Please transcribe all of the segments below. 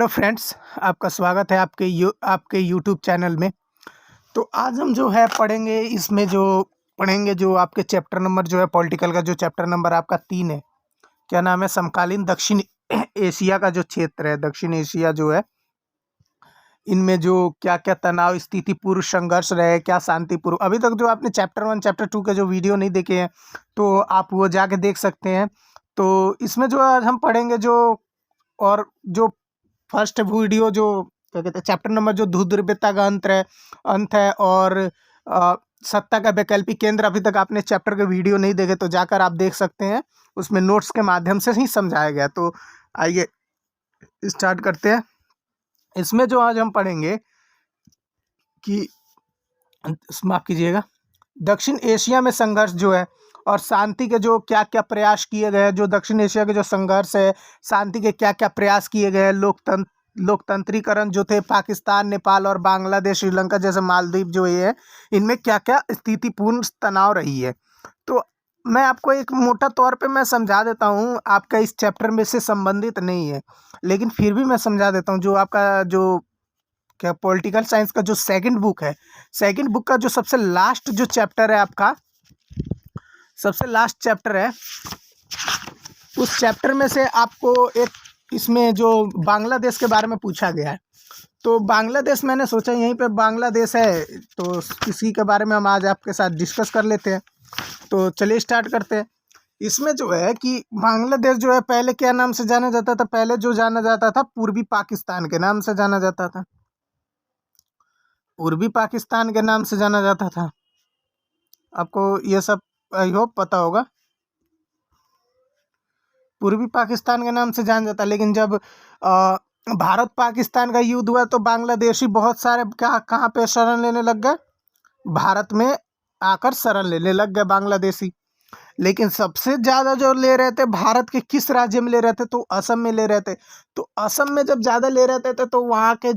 Hello friends, आपका स्वागत है आपके यूट्यूब चैनल में। तो आज हम जो है पढ़ेंगे, इसमें जो पढ़ेंगे जो आपके चैप्टर नंबर जो है पॉलिटिकल का जो चैप्टर नंबर आपका 3 है। क्या नाम है? समकालीन दक्षिण एशिया का जो क्षेत्र है, दक्षिण एशिया जो है, इनमें जो क्या क्या तनाव स्थिति पूर्व संघर्ष रहे, क्या शांतिपूर्व। अभी तक जो आपने चैप्टर 1 चैप्टर 2 के जो वीडियो नहीं देखे हैं तो आप वो जाके देख सकते हैं। तो इसमें जो आज हम पढ़ेंगे और जो फर्स्ट वीडियो जो क्या कहते हैं, चैप्टर नंबर जो ध्रुवीयता का अंत है और सत्ता का वैकल्पिक केंद्र। अभी तक आपने चैप्टर के वीडियो नहीं देखे तो जाकर आप देख सकते हैं, उसमें नोट्स के माध्यम से ही समझाया गया। तो आइए स्टार्ट करते हैं। इसमें जो आज हम पढ़ेंगे कि माफ कीजिएगा, दक्षिण एशिया में संघर्ष जो है और शांति के जो क्या क्या प्रयास किए गए हैं, जो दक्षिण एशिया के जो संघर्ष है, शांति के क्या क्या प्रयास किए गए हैं, लोकतंत्रीकरण जो थे पाकिस्तान, नेपाल और बांग्लादेश, श्रीलंका जैसे मालदीव जो ये है, इनमें क्या क्या स्थितिपूर्ण तनाव रही है। तो मैं आपको एक मोटा तौर पे मैं समझा देता हूँ, आपका इस चैप्टर में से संबंधित नहीं है लेकिन फिर भी मैं समझा देता हूँ। जो आपका जो क्या पॉलिटिकल साइंस का जो सेकंड बुक है, सेकंड बुक का जो सबसे लास्ट जो चैप्टर है, आपका सबसे लास्ट चैप्टर है, उस चैप्टर में से आपको एक इसमें जो बांग्लादेश के बारे में पूछा गया है। तो बांग्लादेश, मैंने सोचा यहीं पे बांग्लादेश है तो इसी के बारे में हम आज आपके साथ डिस्कस कर लेते हैं। तो चलिए स्टार्ट करते हैं। इसमें जो है कि बांग्लादेश जो है पहले क्या नाम से जाना जाता था? पहले जो जाना जाता था पूर्वी पाकिस्तान के नाम से जाना जाता था, पूर्वी पाकिस्तान के नाम से जाना जाता था। आपको ये सब आई होप पता होगा, पूर्वी पाकिस्तान के नाम से जाना जाता। लेकिन जब भारत पाकिस्तान का युद्ध हुआ तो बांग्लादेशी बहुत सारे कहाँ पे शरण लेने लग गए? भारत में आकर शरण लेने लग गए बांग्लादेशी। लेकिन सबसे ज़्यादा जो ले रहे थे भारत के किस राज्य में ले रहे थे? तो असम में ले रहे थे। तो असम में जब ज़्यादा ले रहे थे तो वहाँ के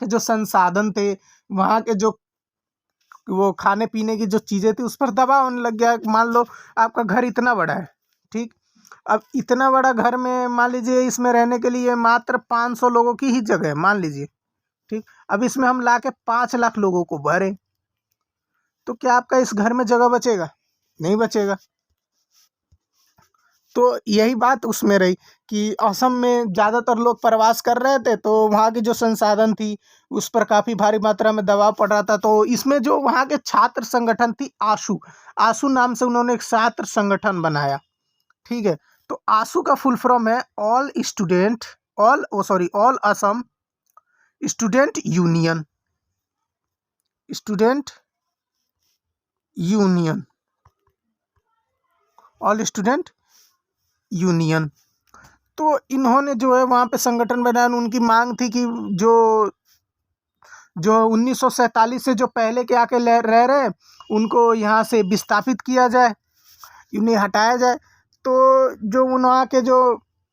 जो संसाधन थे, वहाँ के जो वो खाने पीने की जो चीज़ें थी, उस पर दबाव होने लग गया। मान लो आपका घर इतना बड़ा है, ठीक, अब इतना बड़ा घर में मान लीजिए इसमें रहने के लिए मात्र 500 लोगों की ही जगह है, मान लीजिए, ठीक। अब इसमें हम ला के 5 लाख लोगों को भरें तो क्या आपका इस घर में जगह बचेगा? नहीं बचेगा। तो यही बात उसमें रही कि असम में ज़्यादातर लोग प्रवास कर रहे थे तो वहाँ की जो संसाधन थी उस पर काफ़ी भारी मात्रा में दबाव पड़ रहा था। तो इसमें जो वहाँ के छात्र संगठन थी आशू, आशू नाम से उन्होंने एक छात्र संगठन बनाया, ठीक है। तो आशू का फुल फॉर्म है all Assam student union, student union, all student union. तो इन्होंने जो है वहाँ पे संगठन बनाया। उनकी मांग थी कि जो जो 1947 से जो पहले के आके रह रहे उनको यहाँ से विस्थापित किया जाए, इन्हें हटाया जाए। तो जो वहाँ के जो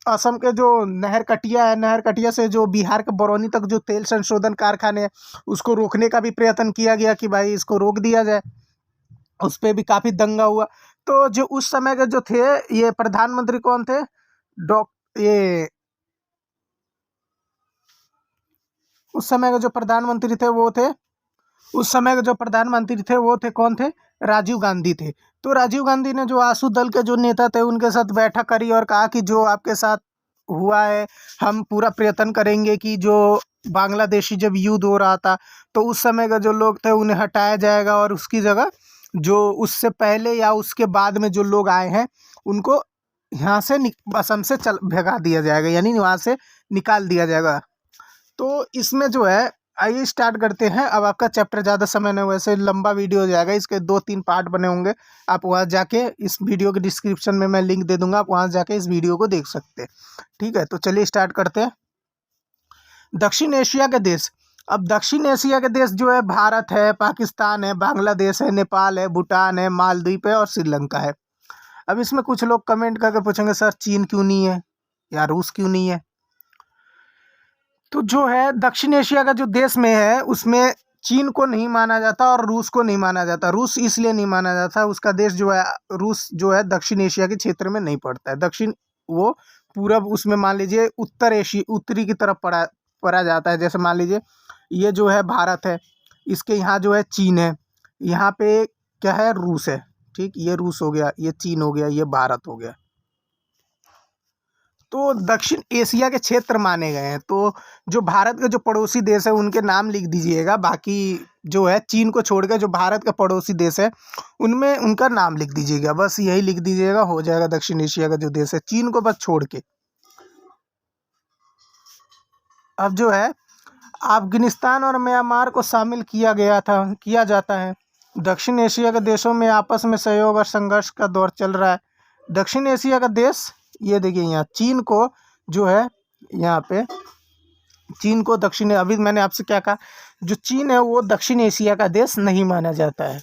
असम के जो नहर कटिया है, नहर कटिया से जो बिहार के बरौनी तक जो तेल संशोधन कारखाने हैं उसको रोकने का भी प्रयत्न किया गया कि भाई इसको रोक दिया जाए। उस पर भी काफ़ी दंगा हुआ। तो जो उस समय के जो थे, ये प्रधानमंत्री कौन थे? उस समय के जो प्रधानमंत्री थे वो थे, उस समय के जो प्रधानमंत्री थे वो थे कौन थे? राजीव गांधी थे। तो राजीव गांधी ने जो आशू दल के जो नेता थे उनके साथ बैठक करी और कहा कि जो आपके साथ हुआ है हम पूरा प्रयत्न करेंगे कि जो बांग्लादेशी जब युद्ध हो रहा था तो उस समय का जो लोग थे उन्हें हटाया जाएगा और उसकी जगह जो उससे पहले या उसके बाद में जो लोग आए हैं उनको यहाँ से असम से भगा दिया जाएगा, यानी वहाँ से निकाल दिया जाएगा। तो इसमें जो है, आइए स्टार्ट करते हैं। अब आपका चैप्टर ज़्यादा समय नहीं, वैसे लंबा वीडियो हो जाएगा, इसके 2-3 पार्ट बने होंगे। आप वहाँ जाके इस वीडियो के डिस्क्रिप्शन में मैं लिंक दे दूंगा, आप वहाँ जाके इस वीडियो को देख सकते हैं, ठीक है। तो चलिए स्टार्ट करते हैं। दक्षिण एशिया के देश। अब दक्षिण एशिया के देश जो है भारत है, पाकिस्तान है, बांग्लादेश है, नेपाल है, भूटान है, मालदीव है और श्रीलंका है। अब इसमें कुछ लोग कमेंट करके पूछेंगे सर चीन क्यों नहीं है या रूस क्यों नहीं है? तो जो है दक्षिण एशिया का जो देश में है उसमें चीन को नहीं माना जाता और रूस को नहीं माना जाता। रूस इसलिए नहीं माना जाता, उसका देश जो है रूस जो है दक्षिण एशिया के क्षेत्र में नहीं पड़ता है। वो पूरब उसमें मान लीजिए उत्तर एशिया उत्तरी की तरफ पड़ा जाता है। जैसे मान लीजिए ये जो है भारत है, इसके यहाँ जो है चीन है, यहाँ पे क्या है रूस है, ठीक, ये रूस हो गया, ये चीन हो गया, ये भारत हो गया। तो दक्षिण एशिया के क्षेत्र माने गए हैं। तो जो भारत के जो पड़ोसी देश है उनके नाम लिख दीजिएगा, बाकी जो है चीन को छोड़ के जो भारत के पड़ोसी देश है उनमें उनका नाम लिख दीजिएगा, बस यही लिख दीजिएगा, हो जाएगा दक्षिण एशिया का जो देश है, चीन को बस छोड़ के। अब जो है अफगानिस्तान और म्यांमार को शामिल किया जाता है। दक्षिण एशिया के देशों में आपस में सहयोग और संघर्ष का दौर चल रहा है। दक्षिण एशिया का देश, ये देखिए यहाँ चीन को जो है, यहाँ पे चीन को अभी मैंने आपसे क्या कहा, जो चीन है वो दक्षिण एशिया का देश नहीं माना जाता है।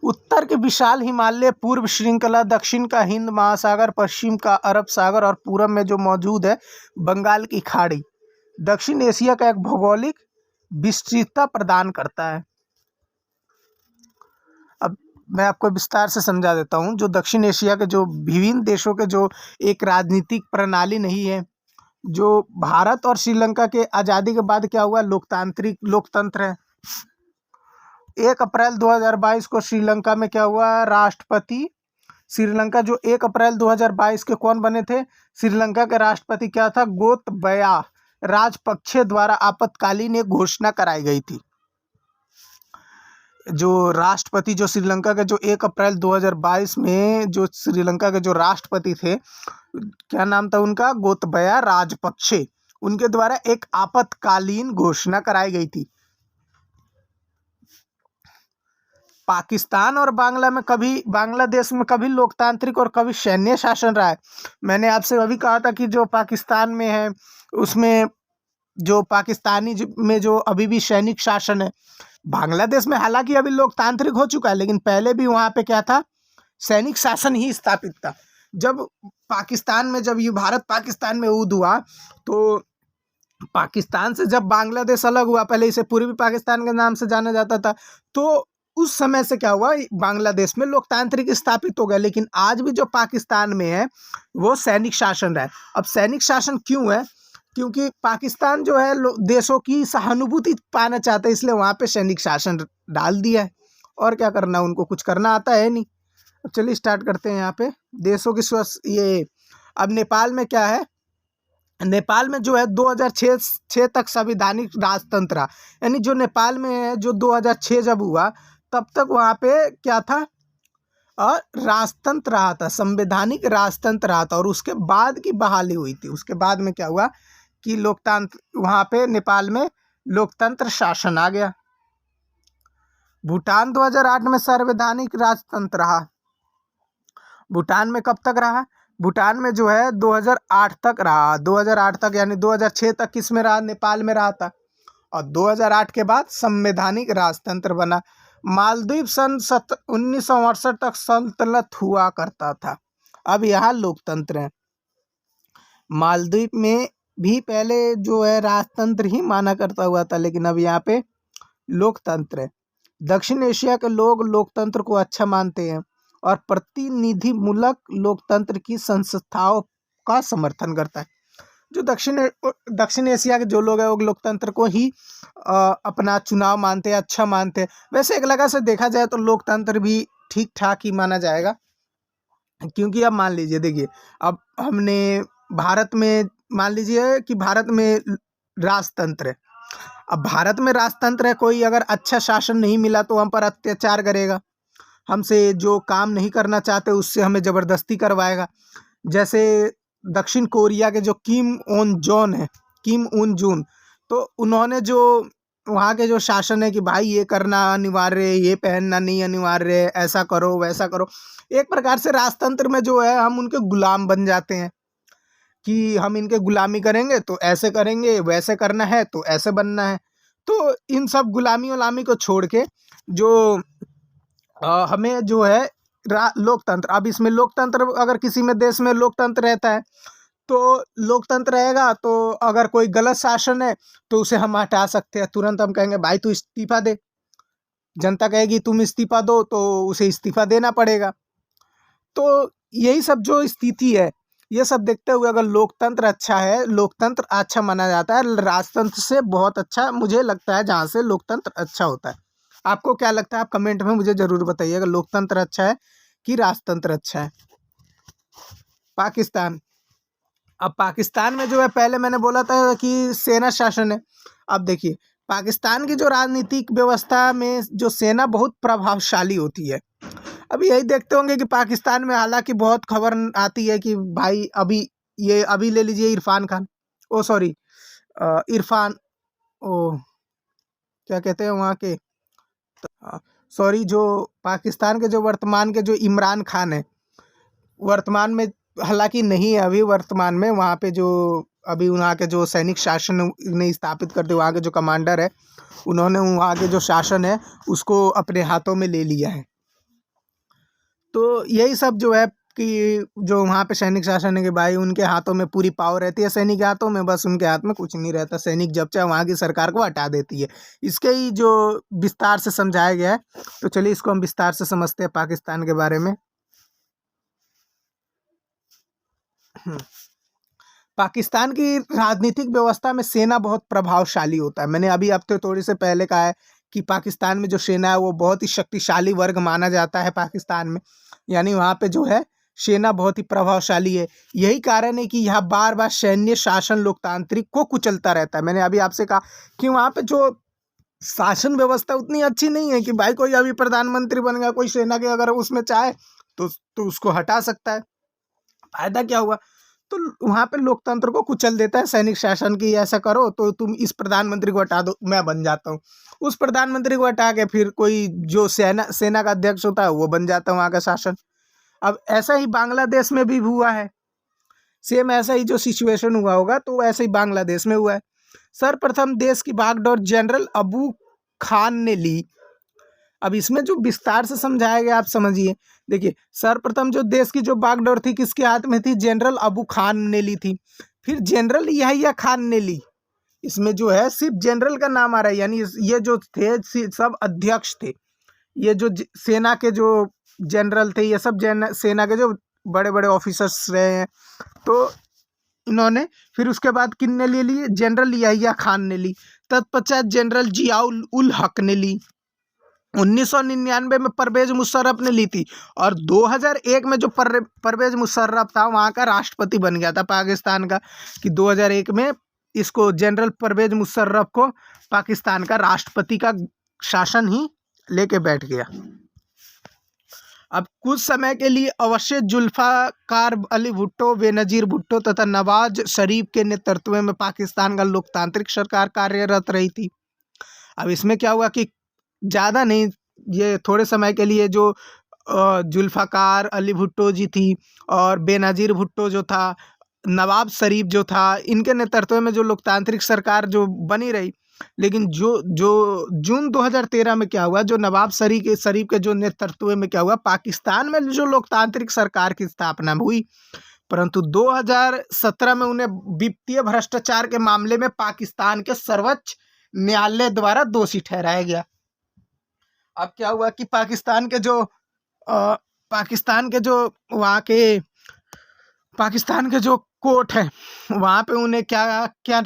उत्तर के विशाल हिमालय, पूर्व श्रृंखला, दक्षिण का हिंद महासागर, पश्चिम का अरब सागर और पूरब में जो मौजूद है बंगाल की खाड़ी, दक्षिण एशिया का एक भौगोलिक विस्तृतता प्रदान करता है। अब मैं आपको विस्तार से समझा देता हूँ। जो दक्षिण एशिया के जो विभिन्न देशों के जो एक राजनीतिक प्रणाली नहीं है, जो भारत और श्रीलंका के आज़ादी के बाद क्या हुआ, लोकतंत्र है। 1 अप्रैल 2022 को श्रीलंका में क्या हुआ, राष्ट्रपति श्रीलंका जो 1 अप्रैल 2022 के कौन बने थे, श्रीलंका के राष्ट्रपति क्या था, गोतबया राजपक्षे द्वारा आपातकालीन एक घोषणा कराई गई थी। जो राष्ट्रपति जो श्रीलंका के जो 1 अप्रैल 2022 में जो श्रीलंका के जो राष्ट्रपति थे, क्या नाम था उनका, गोतबया राजपक्षे, उनके द्वारा एक आपातकालीन घोषणा कराई गई थी। पाकिस्तान और बांग्लादेश में कभी लोकतांत्रिक और कभी सैन्य शासन रहा है। मैंने आपसे अभी कहा था कि जो पाकिस्तान में है उसमें जो पाकिस्तानी में जो अभी भी सैनिक शासन है। बांग्लादेश में हालांकि अभी लोकतांत्रिक हो चुका है, लेकिन पहले भी वहाँ पे क्या था, सैनिक शासन ही स्थापित था। जब पाकिस्तान में जब ये भारत पाकिस्तान में युद्ध हुआ तो पाकिस्तान से जब बांग्लादेश अलग हुआ, पहले इसे पूर्वी पाकिस्तान के नाम से जाना जाता था, तो उस समय से क्या हुआ, बांग्लादेश में लोकतांत्रिक स्थापित हो गया। लेकिन आज भी जो पाकिस्तान में है वो सैनिक शासन है। अब सैनिक शासन क्यों है, क्योंकि पाकिस्तान जो है देशों की सहानुभूति पाना चाहता है, इसलिए वहाँ पे सैनिक शासन डाल दिया है। और क्या करना, उनको कुछ करना आता है नहीं। अब चलिए स्टार्ट करते हैं। यहाँ पे देशों की ये अब नेपाल में क्या है, नेपाल में जो है 2006 तक संवैधानिक राजतंत्र रहा। यानी जो नेपाल में है, जो 2006 जब हुआ तब तक वहाँ पे क्या था, और राजतंत्र रहा था, संवैधानिक राजतंत्र रहा था। और उसके बाद की बहाली हुई थी। उसके बाद में क्या हुआ कि लोकतंत्र, वहाँ पे नेपाल में लोकतंत्र शासन आ गया। भूटान 2008 में संवैधानिक राजतंत्र रहा। भूटान में कब तक रहा, भूटान में जो है 2008 तक रहा। 2008 तक यानी 2006 तक किस में रहा, नेपाल में रहा था। और 2008 के बाद संवैधानिक राजतंत्र बना। मालदीव सन 1968 तक सल्तनत हुआ करता था। अब यहाँ लोकतंत्र है। मालदीव में भी पहले जो है राजतंत्र ही माना करता हुआ था, लेकिन अब यहाँ पे लोकतंत्र है। दक्षिण एशिया के लोग लोकतंत्र को अच्छा मानते हैं और प्रतिनिधिमूलक लोकतंत्र की संस्थाओं का समर्थन करता है। जो दक्षिण एशिया के जो लोग हैं वो लोकतंत्र को ही अपना चुनाव मानते हैं, अच्छा मानते हैं। वैसे एक लगा से देखा जाए तो लोकतंत्र भी ठीक ठाक ही माना जाएगा, क्योंकि अब मान लीजिए, देखिए अब हमने भारत में मान लीजिए कि भारत में राजतंत्र है। अब भारत में राजतंत्र है, कोई अगर अच्छा शासन नहीं मिला तो हम पर अत्याचार करेगा, हमसे जो काम नहीं करना चाहते उससे हमें ज़बरदस्ती करवाएगा। जैसे दक्षिण कोरिया के जो किम उन जून, तो उन्होंने जो वहाँ के जो शासन है कि भाई ये करना अनिवार्य है, ये पहनना नहीं अनिवार्य है, ऐसा करो वैसा करो। एक प्रकार से राजतंत्र में जो है हम उनके गुलाम बन जाते हैं कि हम इनके गुलामी करेंगे तो ऐसे करेंगे, वैसे करना है तो ऐसे बनना है। तो इन सब गुलामी वलामी को छोड़ के जो हमें जो है लोकतंत्र, अब इसमें लोकतंत्र अगर किसी में देश में लोकतंत्र रहता है तो लोकतंत्र रहेगा, तो अगर कोई गलत शासन है तो उसे हम हटा सकते हैं। तुरंत हम कहेंगे भाई तू इस्तीफा दे, जनता कहेगी तुम इस्तीफा दो, तो उसे इस्तीफा देना पड़ेगा। तो यही सब जो स्थिति है, ये सब देखते हुए अगर लोकतंत्र अच्छा है, लोकतंत्र अच्छा माना जाता है राजतंत्र से बहुत अच्छा, मुझे लगता है जहाँ से लोकतंत्र अच्छा होता है। आपको क्या लगता है? आप कमेंट में मुझे ज़रूर बताइएगा, लोकतंत्र अच्छा है कि राजतंत्र अच्छा है। पाकिस्तान। अब पाकिस्तान में जो है, पहले मैंने बोला था कि सेना शासन है। अब देखिए, पाकिस्तान की जो राजनीतिक व्यवस्था में जो सेना बहुत प्रभावशाली होती है। अभी यही देखते होंगे कि पाकिस्तान में हालांकि बहुत खबर आती है कि भाई अभी ले लीजिए इरफान खान, ओ सॉरी, इरफान, ओ क्या कहते हैं वहाँ के, सॉरी, जो पाकिस्तान के जो वर्तमान के जो इमरान खान है, वर्तमान में हालांकि नहीं है अभी वर्तमान में, वहाँ पे जो अभी वहाँ के जो सैनिक शासन ने स्थापित कर दिया, वहाँ के जो कमांडर है, उन्होंने वहाँ के जो शासन है उसको अपने हाथों में ले लिया है। तो यही सब जो है कि जो वहाँ पे सैनिक शासन है कि भाई उनके हाथों में पूरी पावर रहती है, सैनिक के हाथों में, बस उनके हाथ में कुछ नहीं रहता। सैनिक जब चाहे वहाँ की सरकार को हटा देती है। इसके ही जो विस्तार से समझाया गया है, तो चलिए इसको हम विस्तार से समझते हैं पाकिस्तान के बारे में। पाकिस्तान की राजनीतिक व्यवस्था में सेना बहुत प्रभावशाली होता है। मैंने अभी आपसे थोड़ी से पहले कहा है कि पाकिस्तान में जो सेना है वो बहुत ही शक्तिशाली वर्ग माना जाता है पाकिस्तान में, यानी वहाँ पे जो है सेना बहुत ही प्रभावशाली है। यही कारण है कि यहाँ बार बार सैन्य शासन लोकतांत्रिक को कुचलता रहता है। मैंने अभी आपसे कहा कि वहाँ पे जो शासन व्यवस्था उतनी अच्छी नहीं है कि भाई कोई अभी प्रधानमंत्री बन गया, कोई सेना के अगर उसमें चाहे तो उसको हटा सकता है। फायदा क्या हुआ? तो वहाँ पे लोकतंत्र को कुचल देता है सैनिक शासन की, ऐसा करो तो तुम इस प्रधानमंत्री को हटा दो, मैं बन जाता हूँ। उस प्रधानमंत्री को हटा के फिर कोई जो सेना का अध्यक्ष होता है वो बन जाता है वहाँ का शासन। अब ऐसा ही बांग्लादेश में भी हुआ है, सेम ऐसा ही जो सिचुएशन हुआ होगा तो ऐसे ही बांग्लादेश में हुआ है। सर्वप्रथम देश की बागडोर जनरल अबू खान ने ली। अब इसमें जो विस्तार से समझाया गया आप समझिए। देखिए, सर्वप्रथम जो देश की जो बागडोर थी किसके हाथ में थी? जनरल अबू खान ने ली थी। फिर जनरल याहिया खान ने ली। इसमें जो है सिर्फ जनरल का नाम आ रहा है, यानी ये जो थे सब अध्यक्ष थे। ये जो सेना के जो जनरल थे, ये सब सेना के जो बड़े बड़े ऑफिसर्स रहे हैं। तो इन्होंने फिर उसके बाद किनने ले ली? जनरल याहिया खान ने ली। तत्पश्चात जनरल जियाउल उल हक ने ली। 1999 में परवेज मुशर्रफ ने ली थी। और 2001 में जो परवेज मुशर्रफ था वहाँ का राष्ट्रपति बन गया था पाकिस्तान का, कि 2001 में इसको जनरल परवेज मुशर्रफ को पाकिस्तान का राष्ट्रपति का शासन ही लेके बैठ गया। अब कुछ समय के लिए अवश्य जुल्फ़ाकार अली भुट्टो, बेनज़ीर भुट्टो तथा नवाज शरीफ के नेतृत्व में पाकिस्तान का लोकतांत्रिक सरकार कार्यरत रही थी। अब इसमें क्या हुआ कि ज़्यादा नहीं, ये थोड़े समय के लिए जो जुल्फ़ाकार अली भुट्टो जी थी और बेनज़ीर भुट्टो जो था, नवाब शरीफ जो था, इनके नेतृत्व में जो लोकतांत्रिक सरकार जो बनी रही। लेकिन जो जो जून 2013 में क्या हुआ, जो नवाब शरीफ के जो नेतृत्व में क्या हुआ, पाकिस्तान में जो लोकतांत्रिक सरकार की स्थापना हुई, परंतु 2017 में उन्हें वित्तीय भ्रष्टाचार के मामले में पाकिस्तान के सर्वोच्च न्यायालय द्वारा दोषी ठहराया गया। अब क्या हुआ कि पाकिस्तान के जो वहाँ के पाकिस्तान के जो कोर्ट है वहाँ पे उन्हें क्या क्या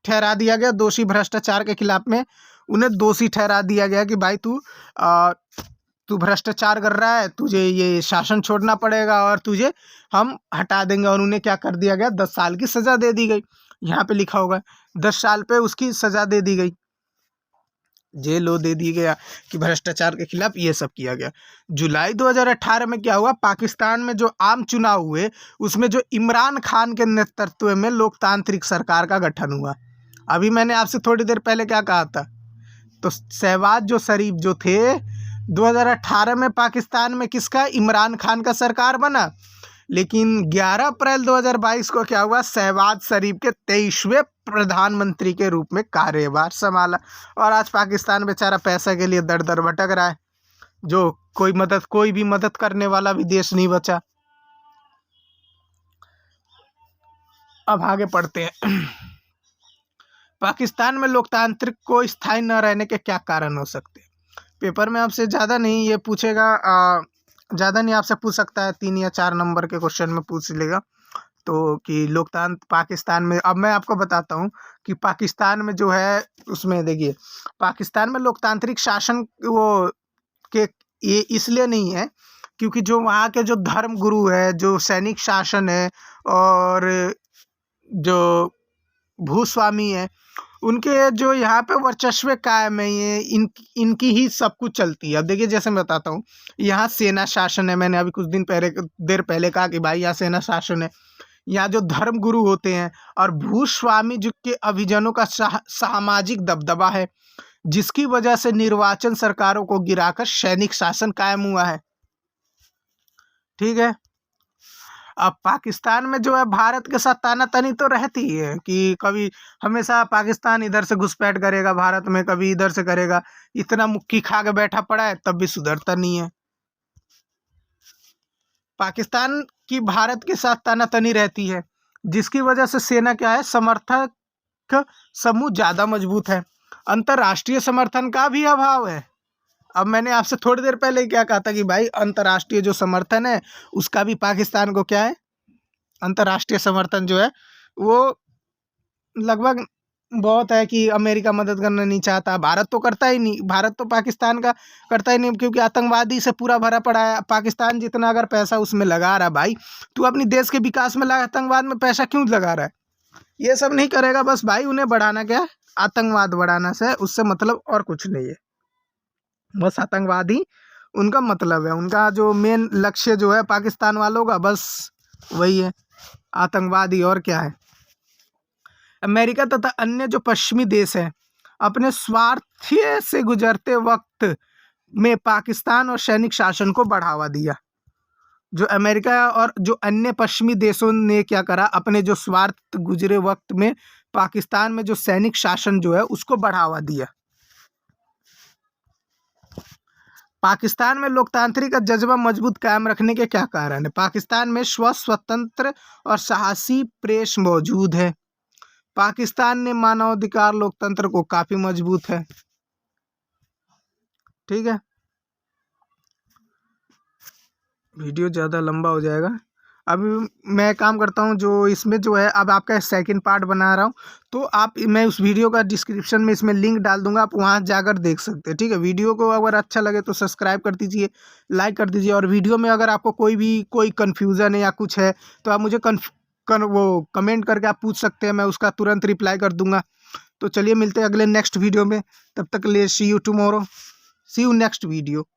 ठहरा दिया गया? दोषी, भ्रष्टाचार के खिलाफ में उन्हें दोषी ठहरा दिया गया कि भाई तू भ्रष्टाचार कर रहा है, तुझे ये शासन छोड़ना पड़ेगा और तुझे हम हटा देंगे। और उन्हें क्या कर दिया गया? 10 साल की सज़ा दे दी गई। यहाँ पे लिखा होगा 10 साल पे उसकी सज़ा दे दी गई, जेल दे दी गया कि भ्रष्टाचार के खिलाफ ये सब किया गया। जुलाई 2018 में क्या हुआ? पाकिस्तान में जो आम चुनाव हुए उसमें जो इमरान खान के नेतृत्व में लोकतांत्रिक सरकार का गठन हुआ। अभी मैंने आपसे थोड़ी देर पहले क्या कहा था? तो शहबाज जो शरीफ जो थे 2018 में पाकिस्तान में किसका? इमरान खान का सरकार बना। लेकिन 11 अप्रैल 2022 को क्या हुआ? शहबाज शरीफ के 23वें प्रधानमंत्री के रूप में कार्यभार संभाला। और आज पाकिस्तान बेचारा पैसा के लिए दर दर भटक रहा है, जो कोई भी मदद करने वाला भी देश नहीं बचा। अब आगे पढ़ते हैं। पाकिस्तान में लोकतांत्रिक को स्थायी न रहने के क्या कारण हो सकते हैं? पेपर में आपसे ज़्यादा नहीं ये पूछेगा ज़्यादा नहीं आपसे पूछ सकता है, 3 या 4 नंबर के क्वेश्चन में पूछ लेगा। तो कि लोकतंत्र पाकिस्तान में, अब मैं आपको बताता हूँ कि पाकिस्तान में जो है उसमें देखिए, पाकिस्तान में लोकतांत्रिक शासन वो के ये इसलिए नहीं है क्योंकि जो वहाँ के जो धर्म गुरु है, जो सैनिक शासन है और जो भूस्वामी है, उनके जो यहाँ पे वर्चस्व कायम है, ये इनकी ही सब कुछ चलती है। अब देखिए जैसे मैं बताता हूँ, यहाँ सेना शासन है। मैंने अभी कुछ देर पहले कहा कि भाई यहाँ सेना शासन है। यहाँ जो धर्म गुरु होते हैं और भूस्वामी जो के अभिजनों का सामाजिक दबदबा है, जिसकी वजह से निर्वाचन सरकारों को गिराकर सैनिक शासन कायम हुआ है। ठीक है। अब पाकिस्तान में जो है भारत के साथ तानातनी तो रहती ही है कि कभी हमेशा पाकिस्तान इधर से घुसपैठ करेगा भारत में, कभी इधर से करेगा। इतना मुक्की खा के बैठा पड़ा है तब भी सुधरता नहीं है। पाकिस्तान की भारत के साथ तानातनी रहती है, जिसकी वजह से सेना क्या है, समर्थक समूह ज़्यादा मजबूत है। अंतर्राष्ट्रीय समर्थन का भी अभाव है। अब मैंने आपसे थोड़ी देर पहले क्या कहा था कि भाई अंतर्राष्ट्रीय जो समर्थन है उसका भी पाकिस्तान को क्या है, अंतर्राष्ट्रीय समर्थन जो है वो लगभग बहुत है कि अमेरिका मदद करना नहीं चाहता। भारत तो करता ही नहीं, भारत तो पाकिस्तान का करता ही नहीं, क्योंकि आतंकवादी से पूरा भरा पड़ा है। पाकिस्तान जितना अगर पैसा उसमें लगा रहा है भाई, तो अपनी देश के विकास में लगा, आतंकवाद में पैसा क्यों लगा रहा है? ये सब नहीं करेगा। बस भाई उन्हें बढ़ाना क्या है, आतंकवाद बढ़ाना से उससे मतलब और कुछ नहीं है। बस आतंकवाद ही उनका मतलब है, उनका जो मेन लक्ष्य जो है पाकिस्तान वालों का, बस वही है, आतंकवादी, और क्या है। अमेरिका तथा अन्य जो पश्चिमी देश हैं, अपने स्वार्थ से गुजरते वक्त में पाकिस्तान और सैनिक शासन को बढ़ावा दिया। जो अमेरिका और जो अन्य पश्चिमी देशों ने क्या करा, अपने जो स्वार्थ गुजरे वक्त में पाकिस्तान में जो सैनिक शासन जो है उसको बढ़ावा दिया। पाकिस्तान में लोकतांत्रिक का जज्बा मजबूत कायम रखने के क्या कारण है? पाकिस्तान में स्वतंत्र और साहसी प्रेस मौजूद है। पाकिस्तान ने मानवाधिकार लोकतंत्र को काफ़ी मजबूत है। ठीक है, वीडियो ज़्यादा लंबा हो जाएगा। अभी मैं काम करता हूँ, जो इसमें जो है अब आपका सेकंड पार्ट बना रहा हूँ, तो मैं उस वीडियो का डिस्क्रिप्शन में इसमें लिंक डाल दूंगा, आप वहाँ जाकर देख सकते हैं। ठीक है, वीडियो को अगर अच्छा लगे तो सब्सक्राइब कर दीजिए, लाइक कर दीजिए, और वीडियो में अगर आपको कोई कन्फ्यूज़न है या कुछ है तो आप मुझे वो कमेंट करके आप पूछ सकते हैं, मैं उसका तुरंत रिप्लाई कर दूंगा। तो चलिए मिलते हैं अगले नेक्स्ट वीडियो में, तब तक के लिए see you tomorrow, see you next video.